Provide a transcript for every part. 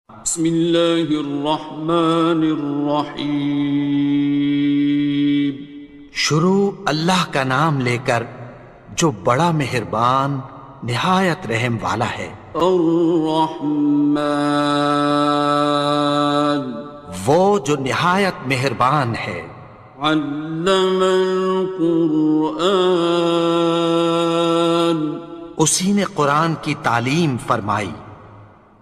بسم اللہ الرحمن الرحیم۔ شروع اللہ کا نام لے کر جو بڑا مہربان نہایت رحم والا ہے۔ الرحمن، وہ جو نہایت مہربان ہے۔ علم القرآن، اسی نے قرآن کی تعلیم فرمائی۔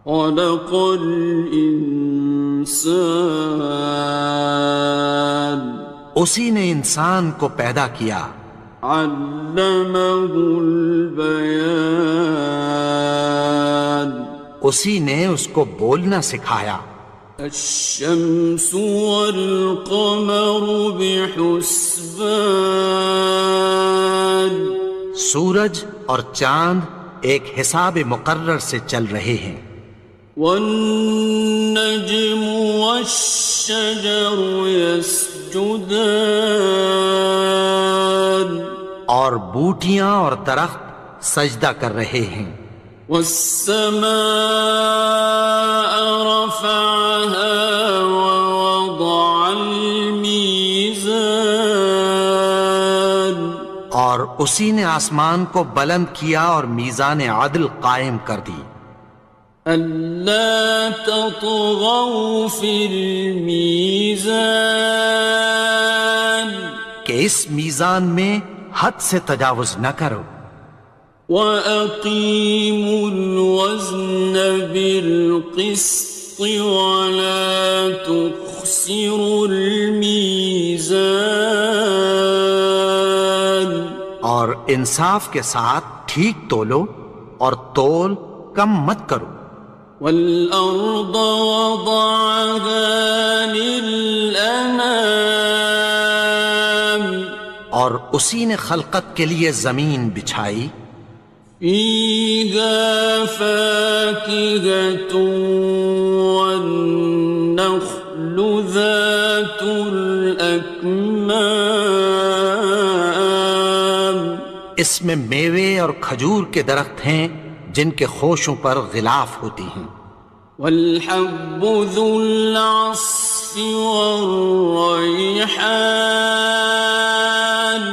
خلق الانسان، اسی نے انسان کو پیدا کیا۔ علمہ البیان، اسی نے اس کو بولنا سکھایا۔ الشمس والقمر بحسبان، سورج اور چاند ایک حساب مقرر سے چل رہے ہیں۔ والنجم والشجر يسجدان، اور بوٹیاں اور درخت سجدہ کر رہے ہیں۔ والسماء رفعها ووضع الميزان، اور اسی نے آسمان کو بلند کیا اور میزان عدل قائم کر دی۔ ألا تطغوا في الميزان، کہ اس میزان میں حد سے تجاوز نہ کرو۔ وَأَقِيمُوا الْوَزْنَ بِالْقِسْطِ وَلَا تُخْسِرُوا الْمِيزَانَ، اور انصاف کے ساتھ ٹھیک تولو اور تول کم مت کرو۔ وَالْأَرْضَ وَضَعَهَا لِلْأَنَامِ، اور اسی نے خلقت کے لیے زمین بچھائی۔ فِيهَا فَاكِهَةٌ وَالنَّخْلُ ذَاتُ الْأَكْمَامِ، اس میں میوے اور کھجور کے درخت ہیں جن کے خوشوں پر غلاف ہوتی ہیں۔ وَالْحَبُّ ذُو الْعَصْفِ وَالرَّيْحَانِ،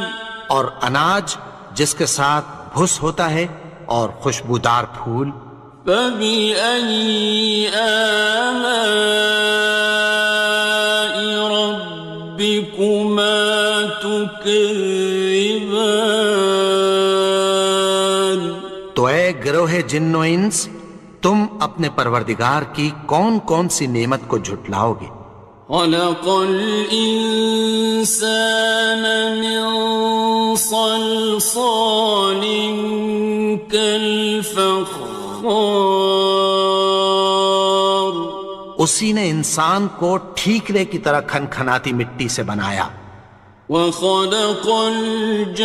اور اناج جس کے ساتھ بھس ہوتا ہے اور خوشبودار پھول۔ فَبِأَيِّ آلَاءِ رَبِّكُمَا تُكَذِّبَانِ، تو اے گروہ جن و انس، تم اپنے پروردگار کی کون کون سی نعمت کو جھٹلاؤ گے؟ خَلَقَ الْإِنسَانَ مِنْ صَلْصَالٍ كَالْفَخَّارِ، اسی نے انسان کو ٹھیکرے کی طرح کھنکھناتی مٹی سے بنایا۔ وَخَلَقَ الْجَانَّ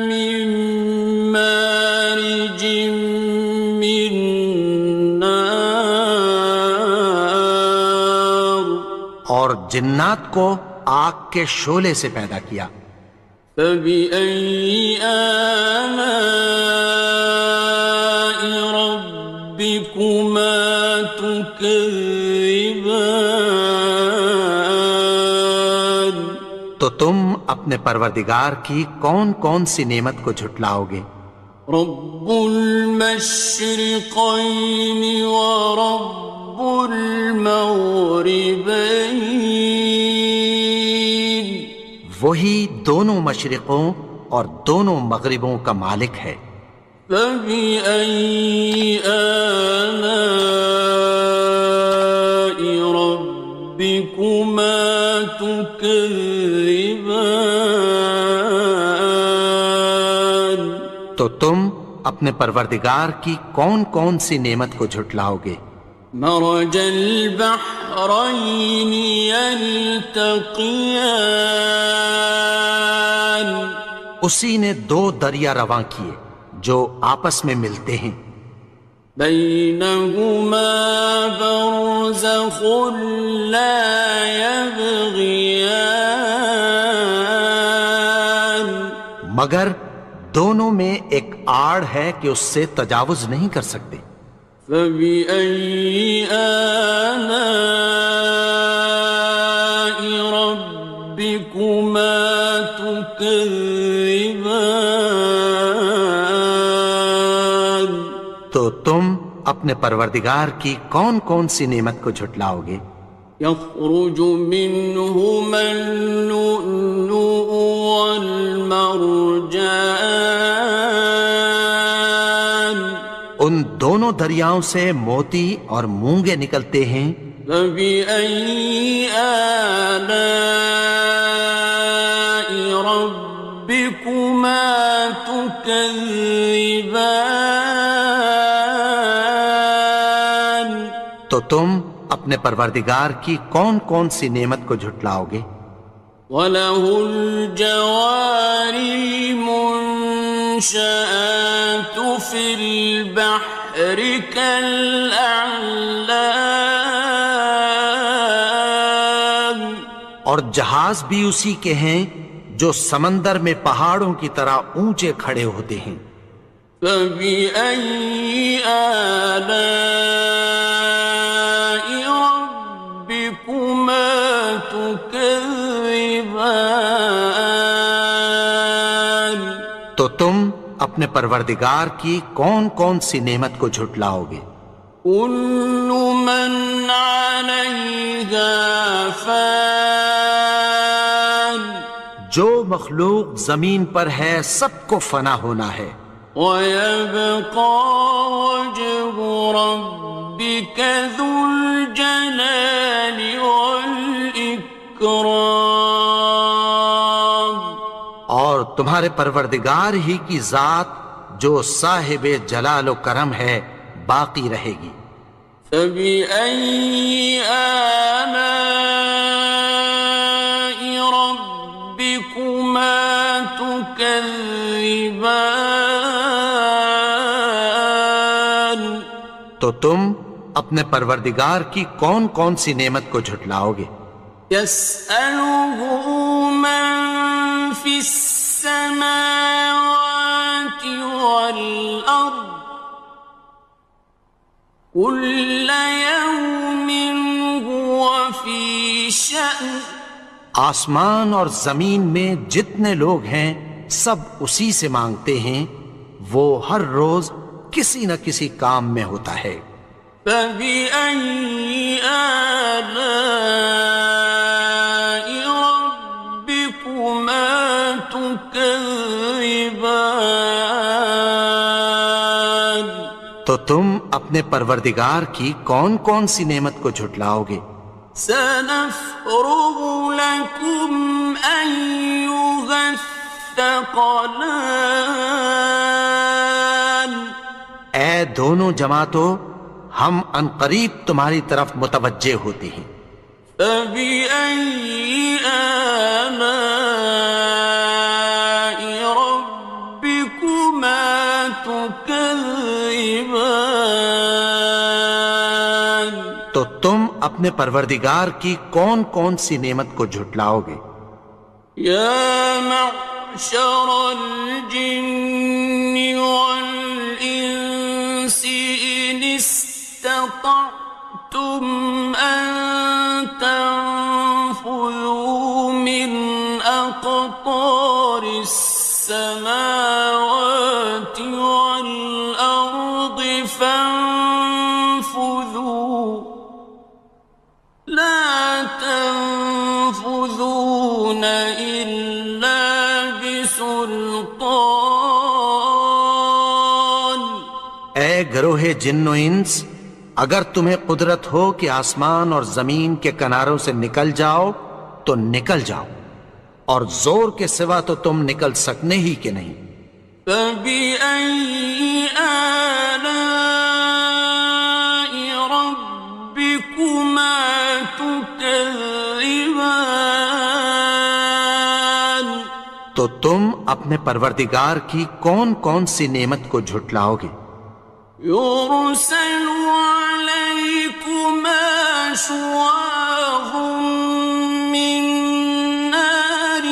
مِن مَّارِجٍ مِّن نَّارٍ، اور جنات کو آگ کے شعلے سے پیدا کیا۔ فَبِأَيِّ آلَاءِ رَبِّكُمَا تُكَذِّبَانِ، تو تم اپنے پروردگار کی کون کون سی نعمت کو جھٹلاؤ گے؟ رب المشرقين ورب المغربين، وہی دونوں مشرقوں اور دونوں مغربوں کا مالک ہے۔ فبأي آلاء ربكما تكذبان، تو تم اپنے پروردگار کی کون کون سی نعمت کو جھٹلاؤ گے؟ مرج البحرين يلتقيان، اسی نے دو دریا رواں کیے جو آپس میں ملتے ہیں۔ بينهما برزخ لا يبغيان، مگر دونوں میں ایک آڑ ہے کہ اس سے تجاوز نہیں کر سکتے. فبأي آلاء ربكما تكذبان. تو تم اپنے پروردگار کی کون کون سی نعمت کو جھٹلاؤ گے؟ يخرج منهما اللؤلؤ والمرجان. ان دونوں دریاؤں سے موتی اور مونگے نکلتے ہیں. فبأي آلاء ربكما تكذبان. تو تم اپنے پروردگار کی کون کون سی نعمت کو جھٹلاؤ گے؟ وَلَهُ الْجَوَارِ الْمُنشَآتُ فِي الْبَحْرِ كَالْأَعْلَامِ. اور جہاز بھی اسی کے ہیں جو سمندر میں پہاڑوں کی طرح اونچے کھڑے ہوتے ہیں. فَبِأَيِّ آلَاءِ رَبِّكُمَا تُكَذِّبَانِ. تو تم اپنے پروردگار کی کون کون سی نعمت کو جھٹلاؤ گے؟ كُلُّ مَنْ عَلَيْهَا فَانٍ. جو مخلوق زمین پر ہے سب کو فنا ہونا ہے. وَيَبْقَى وَجْهُ رَبِّكَ ذُو الْجَلَالِ وَالْإِكْرَامِ. اور تمہارے پروردگار ہی کی ذات جو صاحب جلال و کرم ہے باقی رہے گی. فَبِأَيِّ آلَاءِ رَبِّكُمَا تُكَذِّبَانِ. تو تم اپنے پروردگار کی کون کون سی نعمت کو جھٹلاؤ گے؟ يَسْأَلُهُ مَن فِي السَّمَاوَاتِ وَالْأَرْضِ كُلَّ يَوْمٍ هُوَ فِي شَأْنٍ. آسمان اور زمین میں جتنے لوگ ہیں سب اسی سے مانگتے ہیں، وہ ہر روز کسی نہ کسی کام میں ہوتا ہے. فَبِأَيِّ آلَاءِ رَبِّكُمَا تُكَذِّبَانِ. تو تم اپنے پروردگار کی کون کون سی نعمت کو جھٹلاؤ گے؟ سَنَفْرُغُ لَكُمْ أَيُّهَ الثَّقَلَانِ. اے دونوں جماعتوں، ہم عنقریب تمہاری طرف متوجہ ہوتے ہیں. فَبِأَيِّ آلَاءِ رَبِّكُمَا تُكَذِّبَانِ. تو تم اپنے پروردگار کی کون کون سی نعمت کو جھٹلاؤ گے؟ يَا مَعْشَرَ الْجِنِّ وَالْإِنسِ إِنِ اسْتَطَعْتُمْ أَن تَنفُذُوا مِنْ أَقْطَارِ السَّمَاوَاتِ وَالْأَرْضِ فَانفُذُوا لَا تَنفُذُونَ إِلَّا بِسُلْطَانٍ. اے گروہ جن و انس، اگر تمہیں قدرت ہو کہ آسمان اور زمین کے کناروں سے نکل جاؤ تو نکل جاؤ، اور زور کے سوا تو تم نکل سکنے ہی کہ نہیں. فَبِأَيِّ آلَاءِ رَبِّكُمَا تُكَذِّبَانِ. تو تم اپنے پروردگار کی کون کون سی نعمت کو جھٹلاؤ گے؟ يُرْسَلُ عَلَيْكُمَا شُوَاظٌ مِّن نَّارٍ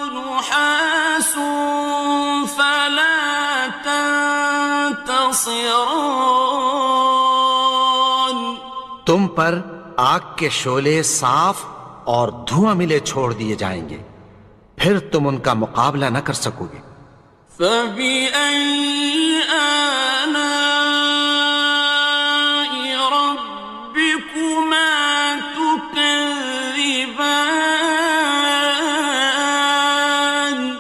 وَنُحَاسٌ ينتصران تم پر آگ کے شعلے صاف اور دھواں ملے چھوڑ دیے جائیں گے، پھر تم ان کا مقابلہ نہ کر سکو گے۔ فبأي آلاء ربكما تكذبان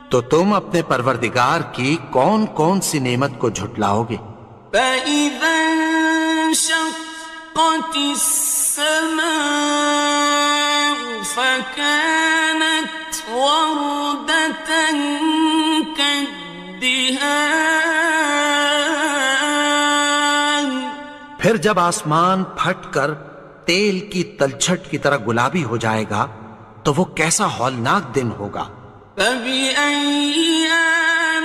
تو تم اپنے پروردگار کی کون کون سی نعمت کو جھٹلاؤ گے؟ فإذا انشقت السماء فكانت وردة كالدهان پھر جب آسمان پھٹ کر تیل کی تلچھٹ کی طرح گلابی ہو جائے گا تو وہ کیسا ہولناک دن ہوگا۔ فبأي آلاء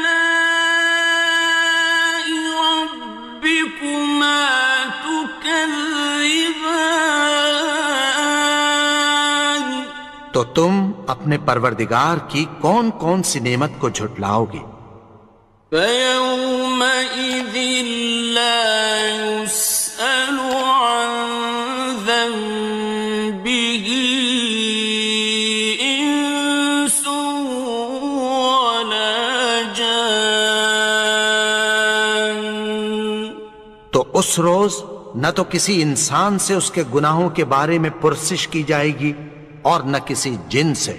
ربكما تكذبان تو تم اپنے پروردگار کی کون کون سی نعمت کو جھٹلاؤ گے؟ فيومئذ لا يسأل عن ذنبه إنس ولا جان تو اس روز نہ تو کسی انسان سے اس کے گناہوں کے بارے میں پرسش کی جائے گی اور نہ کسی جن سے۔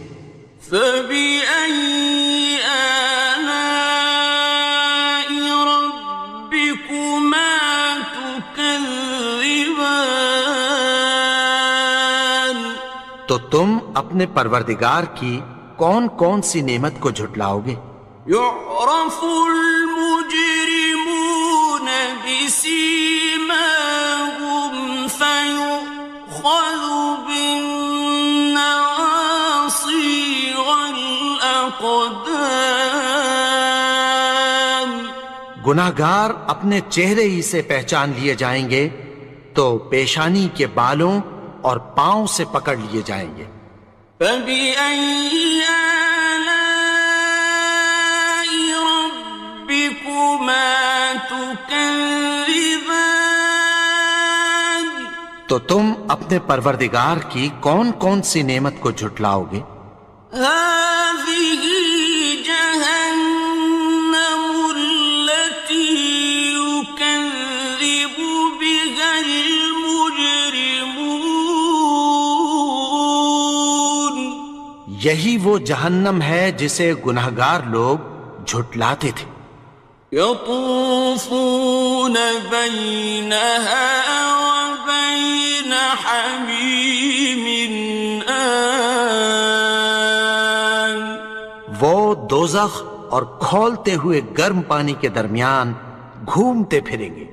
فبأي آلاء ربكما تكذبان تو تم اپنے پروردگار کی کون کون سی نعمت کو جھٹلاؤ گے؟ يعرف المجرمون بسيماهم فيؤخذ بالنواصي والأقدام گناہگار اپنے چہرے ہی سے پہچان لیے جائیں گے تو پیشانی کے بالوں اور پاؤں سے پکڑ لیے جائیں گے۔ فبأي آلاء ربكما تكذبان تو تم اپنے پروردگار کی کون کون سی نعمت کو جھٹلاؤ گے؟ هذه جهنم التي يكذب بها المجرمون یہی وہ جہنم ہے جسے گناہگار لوگ جھٹلاتے تھے۔ يطوفون بينها وبين حميم آن وہ دوزخ اور کھولتے ہوئے گرم پانی کے درمیان گھومتے پھریں گے۔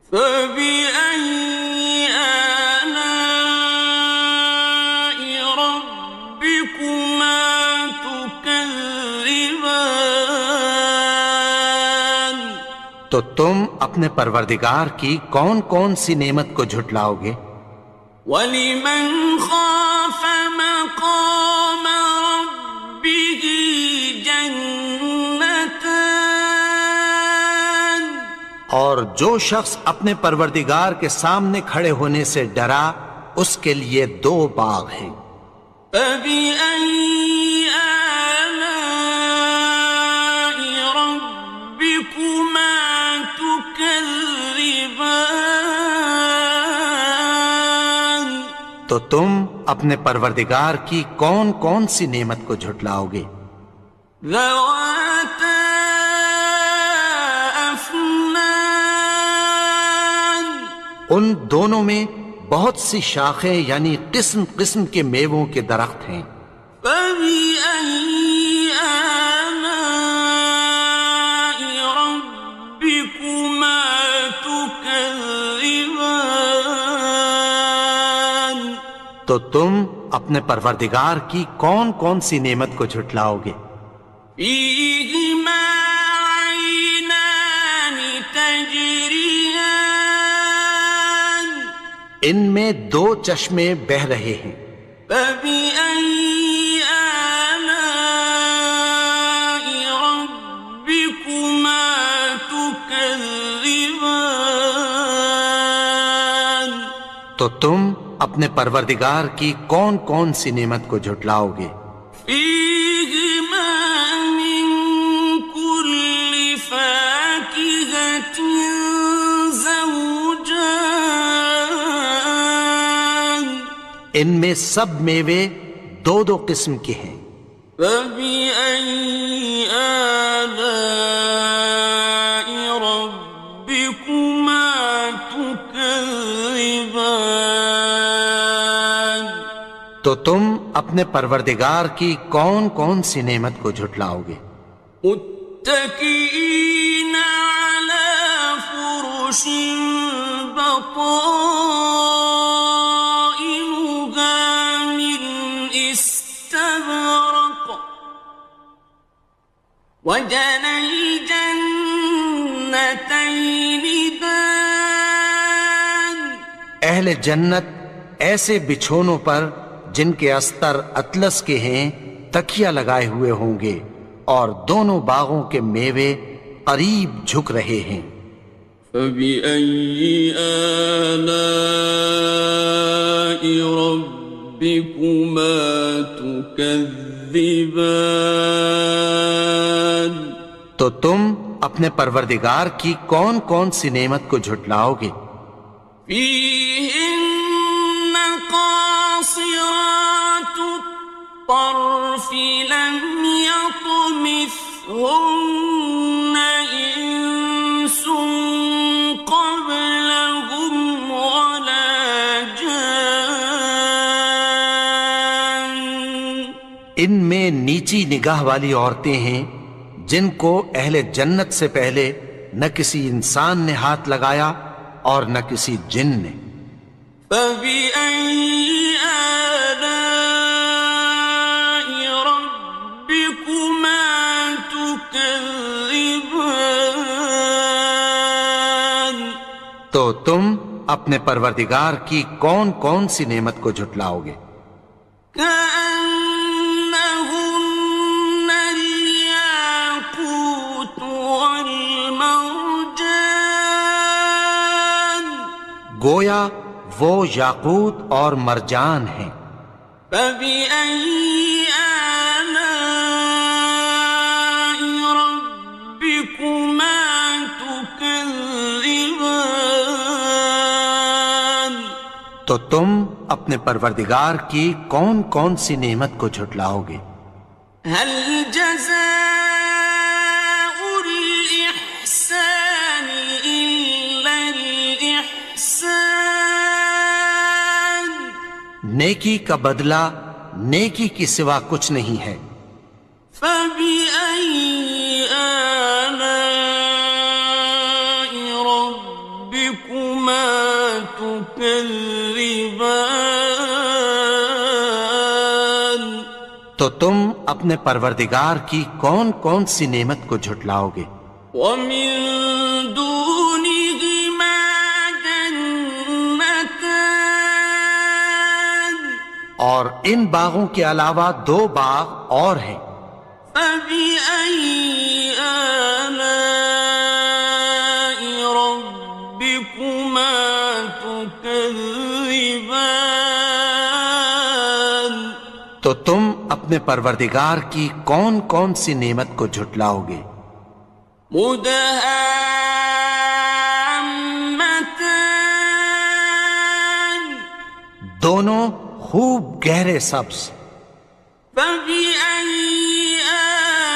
فبأي آلاء ربكما تكذبان تو تم اپنے پروردگار کی کون کون سی نعمت کو جھٹلاؤ گے؟ وَلِمَنْ خَافَ مَقَامَ رَبِّهِ جَنَّتَانِ اور جو شخص اپنے پروردگار کے سامنے کھڑے ہونے سے ڈرا اس کے لیے دو باغ ہیں۔ فَبِأَيِّ آلَاءِ رَبِّكُمَا تُكَذِّبَانِ تو تم اپنے پروردگار کی کون کون سی نعمت کو جھٹلاؤ گے؟ ذَوَاتَا أَفْنَانٍ ان دونوں میں بہت سی شاخیں یعنی قسم قسم کے میووں کے درخت ہیں۔ فَبِأَيِّ آلَاءِ رَبِّكُمَا تُكَذِّبَانِ تو تم اپنے پروردگار کی کون کون سی نعمت کو جھٹلاؤ گے؟ فِيهِمَا عَيْنَانِ تَجْرِيَانِ ان میں دو چشمے بہہ رہے ہیں۔ فَبِأَيِّ آلَاءِ رَبِّكُمَا تُكَذِّبَانِ تكذبان تو تم اپنے پروردگار کی کون کون سی نعمت کو جھٹلاؤ گے؟ فيهما من كل فاكهة زوجان ان میں سب میوے دو دو قسم کے ہیں۔ فبأي آلاء ربكما تكذبان تو تم اپنے پروردگار کی کون کون سی نعمت کو جھٹلاؤ گے؟ متكئين على فرش بطائنها من استبرق وجنى الجنتين دان اہل جنت ایسے بچھونوں پر جن کے استر اطلس کے ہیں تکیہ لگائے ہوئے ہوں گے، اور دونوں باغوں کے میوے قریب جھک رہے ہیں۔ فبأي آلاء ربكما تكذبان تو تم اپنے پروردگار کی کون کون سی نعمت کو جھٹلاؤ گے؟ فيهن قاصرات الطرف لم يطمثهن إنس قبلهم ولا جان ان میں نیچی نگاہ والی عورتیں ہیں جن کو اہل جنت سے پہلے نہ کسی انسان نے ہاتھ لگایا اور نہ کسی جن نے۔ فبأي آلاء ربكما تكذبان تو تم اپنے پروردگار کی کون کون سی نعمت کو جھٹلاؤ گے؟ كأنهن الياقوت والمرجان گویا وہ یاقوت اور مرجان ہیں۔ فبأي آلاء ربكما تكذبان تو تم اپنے پروردگار کی کون کون سی نعمت کو جھٹلاؤ گے؟ هل جزاء الإحسان إلا الإحسان نیکی کا بدلہ نیکی کی سوا کچھ نہیں ہے۔ فبأي آلاء ربكما تكذبان تو تم اپنے پروردگار کی کون کون سی نعمت کو جھٹلاؤ گے؟ ومن دونهما جنتان اور ان باغوں کے علاوہ دو باغ اور ہیں۔ فبأي آلاء ربكما تكذبان تو تم اپنے پروردگار کی کون کون سی نعمت کو جھٹلاؤ گے؟ مدهامتان دونوں خوب گہرے سبز۔ فبأي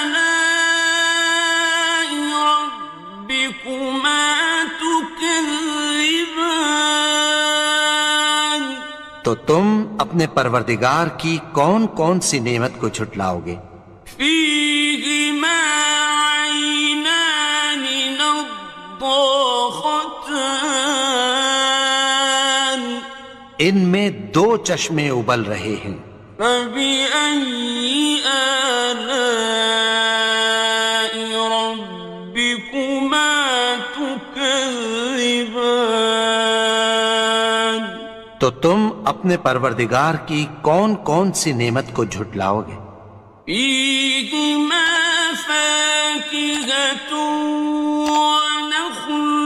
آلاء ربكما تكذبان تو تم اپنے پروردگار کی کون کون سی نعمت کو جھٹلاؤ گے؟ فيهما عينان نضاختان ان میں دو چشمے ابل رہے ہیں۔ فبأي آلاء ربكما تكذبان تو تم اپنے پروردگار کی کون کون سی نعمت کو جھٹلاؤ گے؟ فيهما فاكهة ونخل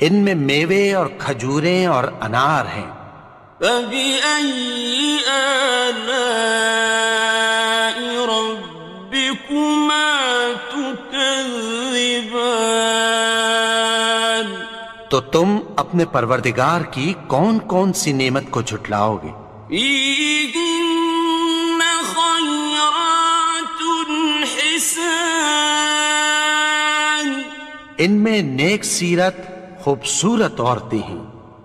ان میں میوے اور کھجوریں اور انار ہیں۔ فبأي آلاء ربكما تكذبان؟ تو تم اپنے پروردگار کی کون کون سی نعمت کو جھٹلاؤ گے؟ فيهن خيرات حسان، ان میں نیک سیرت خوبصورت عورتیں ہیں۔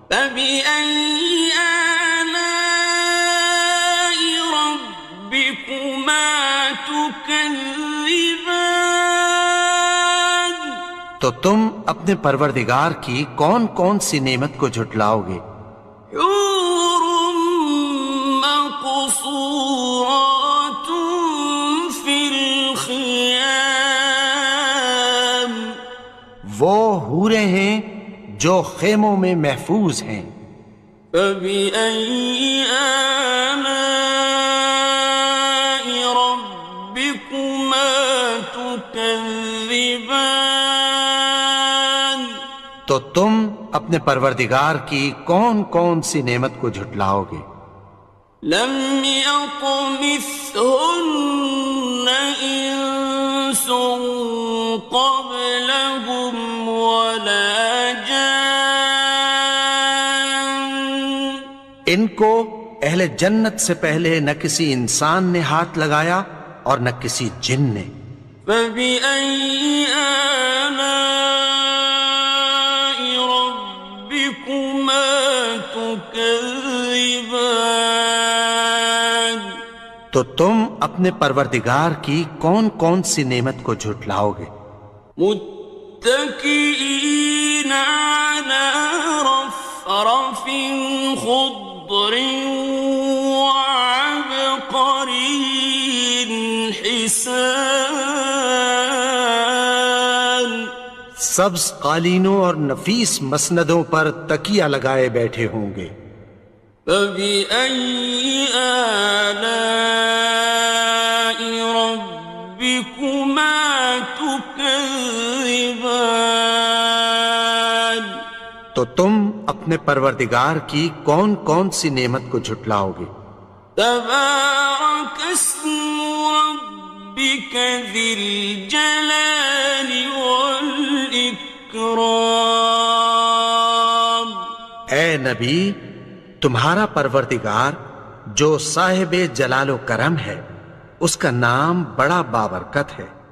فبأي آلاء ربكما تكذبان؟ تو تم اپنے پروردگار کی کون کون سی نعمت کو جھٹلاؤ گے؟ حور مقصورات في الخيام، وہ حوریں ہیں جو خیموں میں محفوظ ہیں۔ فبأي آلاء ربكما تكذبان؟ تو تم اپنے پروردگار کی کون کون سی نعمت کو جھٹلاؤ گے؟ لم يطمثهن إنس قبلهم ولا جان، ان کو اہل جنت سے پہلے نہ کسی انسان نے ہاتھ لگایا اور نہ کسی جن نے۔ فبأي آلاء ربكما تكذبان؟ تو تم اپنے پروردگار کی کون کون سی نعمت کو جھٹلاؤ گے؟ متكئين على رفرف خضر وعبقري حسان، سبز قالینوں اور نفیس مسندوں پر تکیہ لگائے بیٹھے ہوں گے۔ فبأي آلاء ربكما تكذبان؟ تو تم اپنے پروردگار کی کون کون سی نعمت کو جھٹلاؤ گے؟ تبارك اسم ربك ذي الجلال والإكرام۔ اے نبی، تمہارا پروردگار جو صاحب جلال و کرم ہے، اس کا نام بڑا بابرکت ہے۔